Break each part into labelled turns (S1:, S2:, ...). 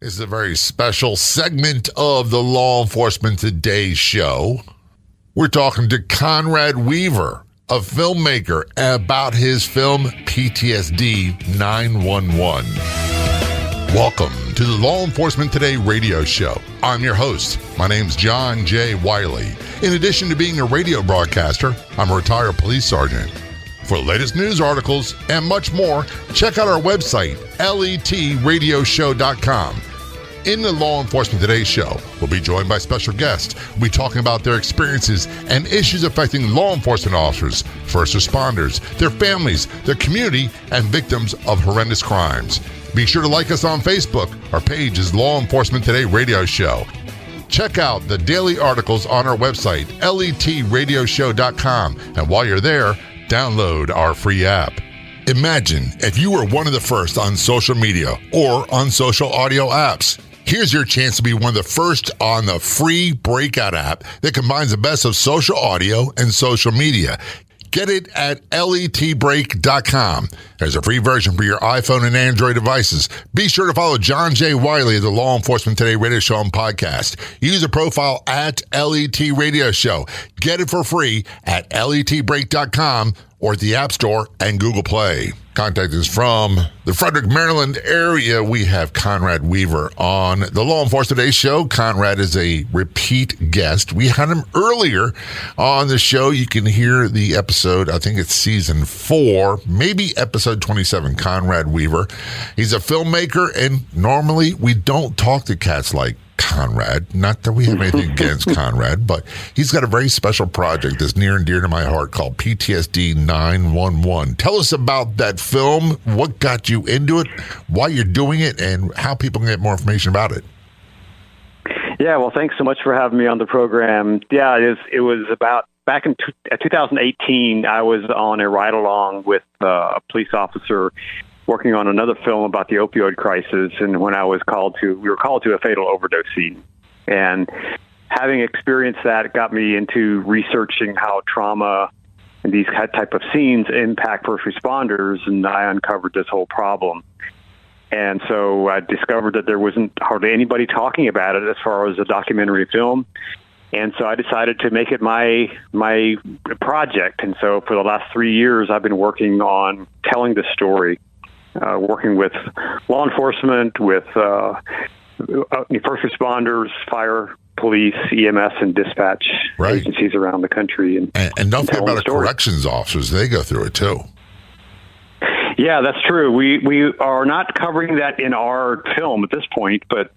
S1: This is a very special segment of the Law Enforcement Today show. We're talking to Conrad Weaver, a filmmaker, about his film PTSD 911. Welcome to the Law Enforcement Today radio show. I'm your host. My name's John J. Wiley. In addition to being a radio broadcaster, I'm a retired police sergeant. For the latest news articles and much more, check out our website, letradioshow.com. In the Law Enforcement Today show, we'll be joined by special guests. We'll be talking about their experiences and issues affecting law enforcement officers, first responders, their families, their community, and victims of horrendous crimes. Be sure to like us on Facebook. Our page is Law Enforcement Today Radio Show. Check out the daily articles on our website, letradioshow.com. And while you're there, download our free app. Imagine if you were one of the first on social media or on social audio apps. Here's your chance to be one of the first on the free Breakout app that combines the best of social audio and social media. Get it at letbreak.com. There's a free version for your iPhone and Android devices. Be sure to follow John J. Wiley of the Law Enforcement Today Radio Show and podcast. Use a profile at LET Radio Show. Get it for free at letbreak.com or the App Store and Google Play. Contact us from the Frederick, Maryland area. We have Conrad Weaver on the Law Enforcement Today show. Conrad is a repeat guest. We had him earlier on the show. You can hear the episode, I think it's season 4, maybe episode 27, Conrad Weaver. He's a filmmaker, and normally we don't talk to cats like Conrad. Not that we have anything against Conrad, but he's got a very special project that's near and dear to my heart called PTSD 911. Tell us about that film, what got you into it, why you're doing it, and how people can get more information about it.
S2: Yeah, well, thanks so much for having me on the program. Yeah, it was about back in 2018, I was on a ride-along with a police officer working on another film about the opioid crisis, and when we were called to a fatal overdose scene. And having experienced that got me into researching how trauma and these type of scenes impact first responders, and I uncovered this whole problem. And so I discovered that there wasn't hardly anybody talking about it as far as a documentary film. And so I decided to make it my project. And so for the last 3 years, I've been working on telling the story. Working with law enforcement, with first responders, fire, police, EMS, and dispatch agencies around the country.
S1: And don't forget about the corrections officers. They go through it, too.
S2: Yeah, that's true. We are not covering that in our film at this point, but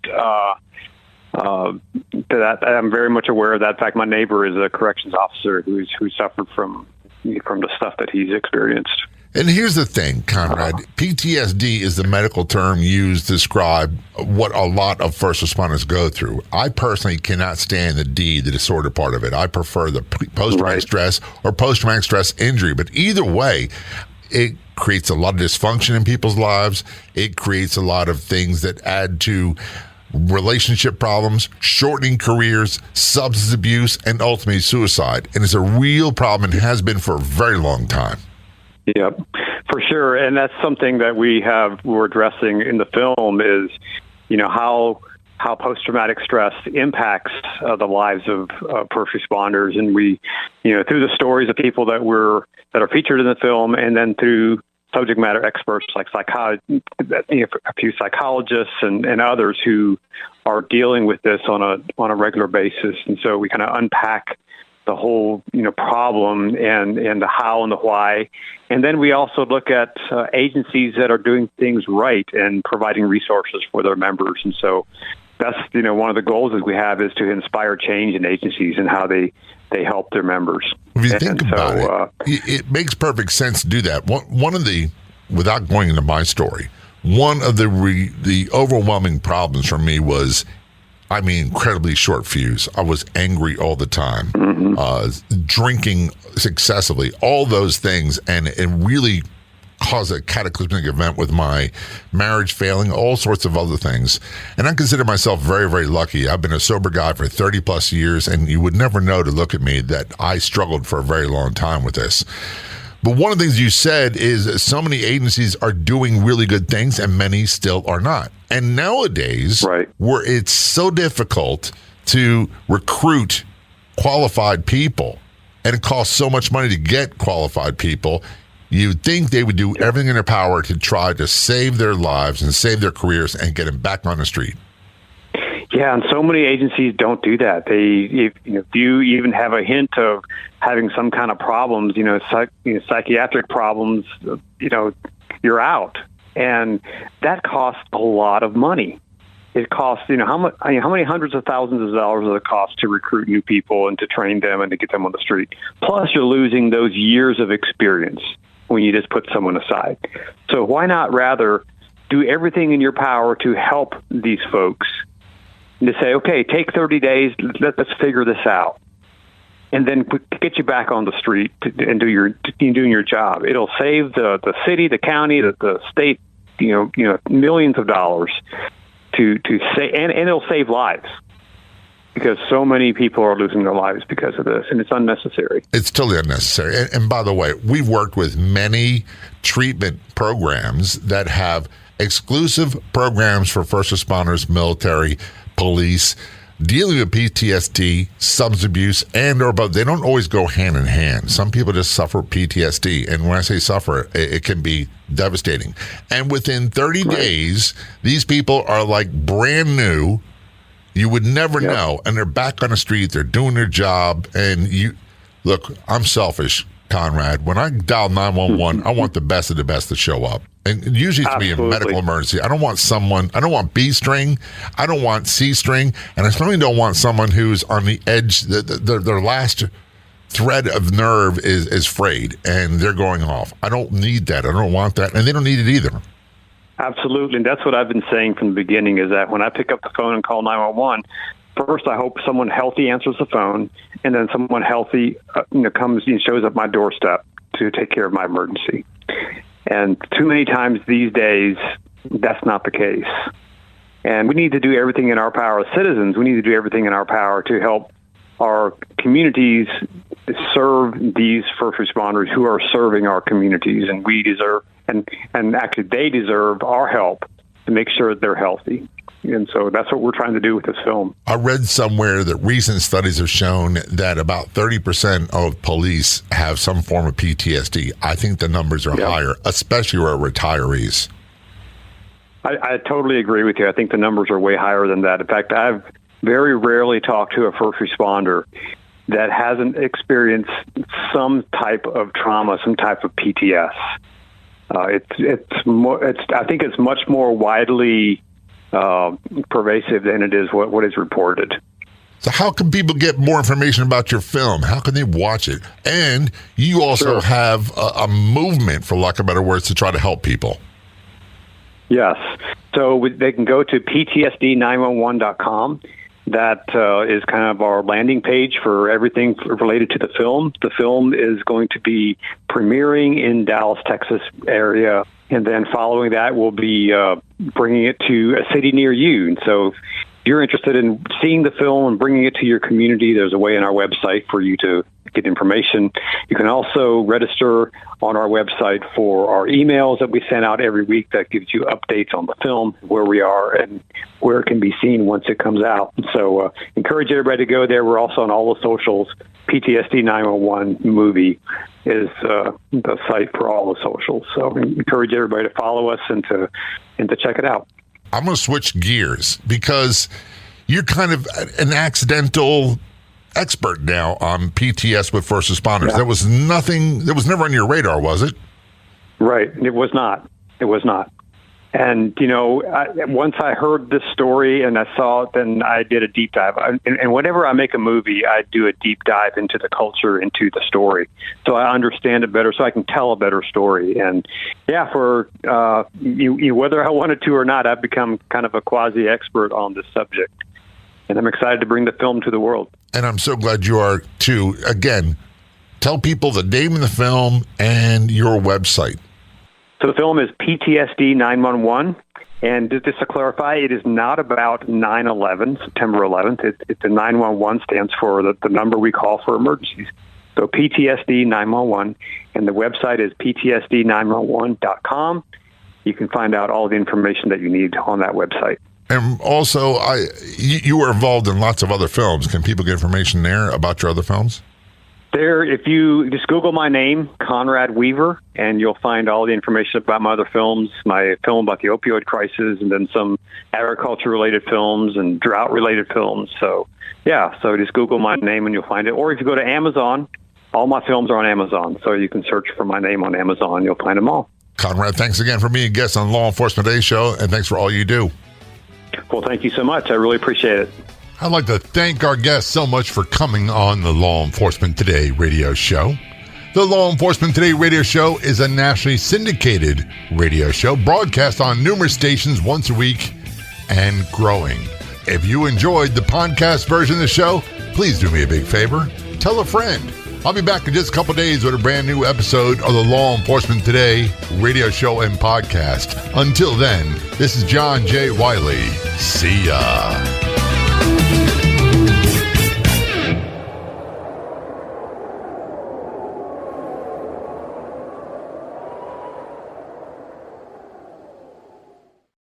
S2: that I'm very much aware of that. In fact, my neighbor is a corrections officer who suffered from the stuff that he's experienced.
S1: And here's the thing, Conrad. PTSD is the medical term used to describe what a lot of first responders go through. I personally cannot stand the disorder part of it. I prefer the post-traumatic stress or post-traumatic stress injury. But either way, it creates a lot of dysfunction in people's lives. It creates a lot of things that add to relationship problems, shortening careers, substance abuse, and ultimately suicide. And it's a real problem and has been for a very long time.
S2: Yep, for sure. And that's something that we're addressing in the film is, how post-traumatic stress impacts the lives of first responders. And we, through the stories of people that are featured in the film, and then through subject matter experts like a few psychologists and others who are dealing with this on a regular basis. And so we kind of unpack the whole, problem and the how and the why. And then we also look at agencies that are doing things right and providing resources for their members. And so that's, one of the goals that we have is to inspire change in agencies and how they help their members.
S1: If you think about it makes perfect sense to do that. One of the, without going into my story, one of the overwhelming problems for me was, incredibly short fuse. I was angry all the time, drinking excessively, all those things, and it really caused a cataclysmic event with my marriage failing, all sorts of other things. And I consider myself very, very lucky. I've been a sober guy for 30 plus years, and you would never know to look at me that I struggled for a very long time with this. But one of the things you said is that so many agencies are doing really good things and many still are not. And nowadays, where it's so difficult to recruit qualified people and it costs so much money to get qualified people, you'd think they would do everything in their power to try to save their lives and save their careers and get them back on the street.
S2: Yeah, and so many agencies don't do that. If you even have a hint of having some kind of problems, psychiatric problems, you're out, and that costs a lot of money. It costs, how many hundreds of thousands of dollars does it cost to recruit new people and to train them and to get them on the street? Plus, you're losing those years of experience when you just put someone aside. So why not rather do everything in your power to help these folks? And to say, okay, take 30 days, let's figure this out, and then get you back on the street and doing your job. It'll save the city, the county, the state, millions of dollars to say, and it'll save lives because so many people are losing their lives because of this, and it's unnecessary. It's
S1: totally unnecessary. And by the way, we've worked with many treatment programs that have exclusive programs for first responders, military, police, dealing with PTSD, substance abuse, and or both. They don't always go hand in hand. Some people just suffer PTSD. And when I say suffer, it can be devastating. And within 30 days, these people are like brand new. You would never know. And they're back on the street. They're doing their job. And look, I'm selfish, Conrad. When I dial 911, I want the best of the best to show up. And usually it's me a medical emergency. I don't want B string. I don't want C string. And I certainly don't want someone who's on the edge, their last thread of nerve is frayed and they're going off. I don't need that. I don't want that. And they don't need it either.
S2: Absolutely. And that's what I've been saying from the beginning is that when I pick up the phone and call 911, first I hope someone healthy answers the phone, and then someone healthy comes and shows up my doorstep to take care of my emergency. And too many times these days, that's not the case. And we need to do everything in our power as citizens. We need to do everything in our power to help our communities serve these first responders who are serving our communities. And we deserve, and actually they deserve our help to make sure that they're healthy. And so that's what we're trying to do with this film.
S1: I read somewhere that recent studies have shown that about 30% of police have some form of PTSD. I think the numbers are higher, especially where retirees.
S2: I totally agree with you. I think the numbers are way higher than that. In fact, I've very rarely talked to a first responder that hasn't experienced some type of trauma, some type of PTS. I think it's much more widely pervasive than it is what is reported.
S1: So how can people get more information about your film? How can they watch it? And you also have a movement, for lack of better words, to try to help people.
S2: Yes. So they can go to PTSD911.com. That is kind of our landing page for everything related to the film. The film is going to be premiering in Dallas, Texas area. And then following that, we'll be bringing it to a city near you. And so if you're interested in seeing the film and bringing it to your community, there's a way on our website for you to get information. You can also register on our website for our emails that we send out every week that gives you updates on the film, where we are, and where it can be seen once it comes out. So encourage everybody to go there. We're also on all the socials. PTSD 911 movie is the site for all the socials. So encourage everybody to follow us and to check it out.
S1: I'm going to switch gears because you're kind of an accidental expert now on PTS with first responders. There was never on your radar, was it?
S2: Right. It was not. And, once I heard this story and I saw it, then I did a deep dive. And whenever I make a movie, I do a deep dive into the culture, into the story, so I understand it better, so I can tell a better story. And, for whether I wanted to or not, I've become kind of a quasi-expert on this subject. And I'm excited to bring the film to the world. And I'm so glad you are, too. Again, tell people the name of the film and your website. So the film is PTSD 911. And just to clarify, it is not about 9/11, September 11th. The 911 stands for the number we call for emergencies. So PTSD 911, and the website is PTSD911.com. You can find out all the information that you need on that website.
S1: And also, you were involved in lots of other films. Can people get information there about your other films?
S2: There, if you just Google my name, Conrad Weaver, and you'll find all the information about my other films, my film about the opioid crisis, and then some agriculture-related films and drought-related films. So, yeah, so just Google my name and you'll find it. Or if you go to Amazon, all my films are on Amazon, so you can search for my name on Amazon. You'll find them all.
S1: Conrad, thanks again for being a guest on Law Enforcement Today show, and thanks for all you do.
S2: Well, thank you so much. I really appreciate it.
S1: I'd like to thank our guests so much for coming on the Law Enforcement Today radio show. The Law Enforcement Today radio show is a nationally syndicated radio show broadcast on numerous stations once a week and growing. If you enjoyed the podcast version of the show, please do me a big favor. Tell a friend. I'll be back in just a couple days with a brand new episode of the Law Enforcement Today radio show and podcast. Until then, this is John J. Wiley. See ya.